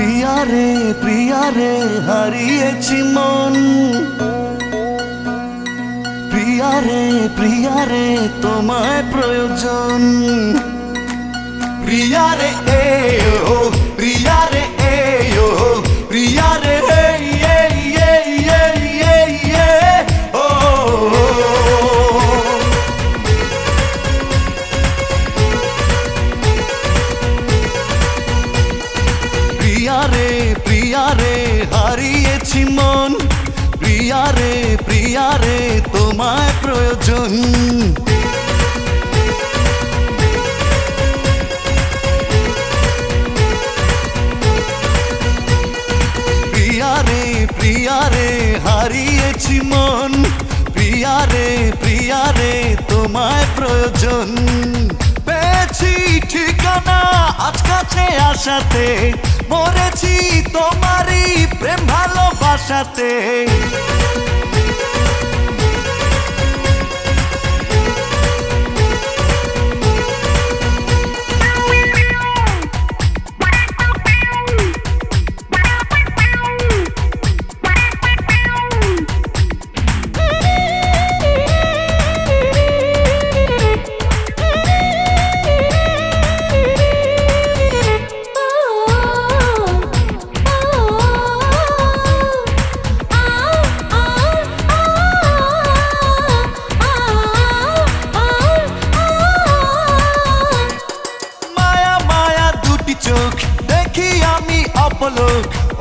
প্রিয়া রে হারিয়েছি মন। প্রিয়া রে তোমায় প্রয়োজন। প্রিয়া রে ও প্রিয়া রে ও প্রিয়া রে ও প্রিয়া রে হারিয়েছি মন। প্রিয়া রে তোমায় প্রয়োজন। প্রিয়া রে হারিয়েছি মন। প্রিয়া রে তোমায় প্রয়োজন। পেয়েছি ঠিকানা আজ কাছে আসাতে, মরেছি তোমারই প্রেম ভালোবাসাতে।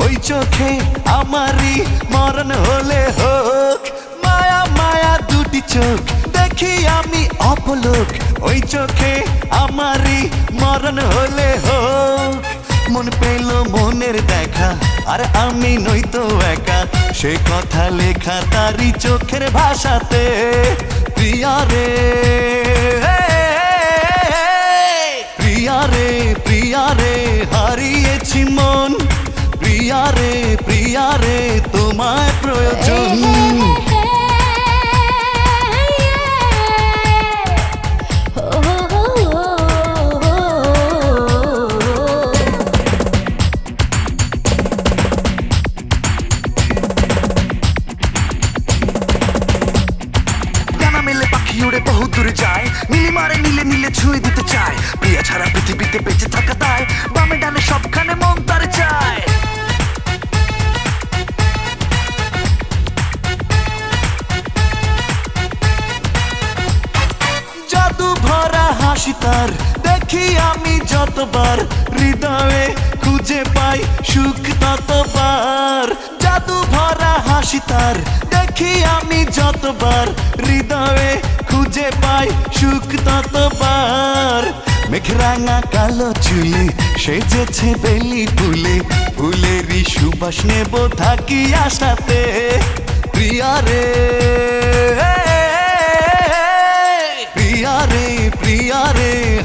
ওই চোখে আমারই মরণ হলে হোক। মায়া মায়া দুটি চোখ দেখি আমি অপলোক। ওই চোখে আমারই মরণ হলে হোক। মন পেল মনের দেখা, আর আমি নইতো একা, সে কথা লেখা তারই চোখের ভাষাতে। প্রিয়া রে হারিয়েছি মন। প্রিয়া রে তোমায় প্রয়োজন। ডানা মেলে পাখি উড়ে বহু দূরে যায়, নীলিমারে নীলে নীলে ছুঁয়ে দিতে চায়। প্রিয়া ছাড়া পৃথিবীতে বেঁচে থাকা তাই, বামে ডানে সবখানে মন তার চায়। জাদু ভরা হাসি তার দেখি আমি যতবার, হৃদয়ে খুঁজে পাই সুখ ততবার। জাদু ভরা হাসি তার দেখি আমি যতবার, হৃদয়ে খুঁজে পাই সুখ ততবার। মেঘরাঙা কালো চুলে সেজেছে বেলি ফুলে, ফুলেরই সুবাস নেব থাকি আশাতে। প্রিয়া রে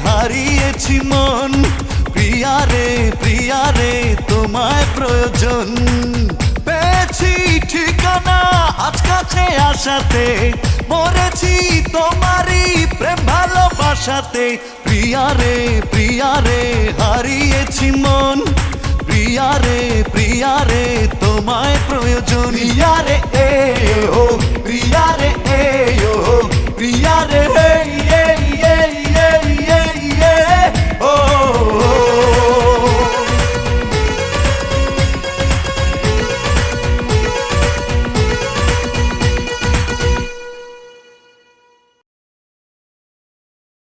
হারিয়েছি মন। প্রিয়া রে তোমায় প্রয়োজন। পেয়েছি ঠিকানা আজ কাছে আসাতে, মরেছি তোমারই প্রেম ভালোবাসাতে। প্রিয়া রে হারিয়েছি মন। প্রিয়া রে তোমায় প্রয়োজন। প্রিয়া রে ও প্রিয়া রে ও প্রিয়া রে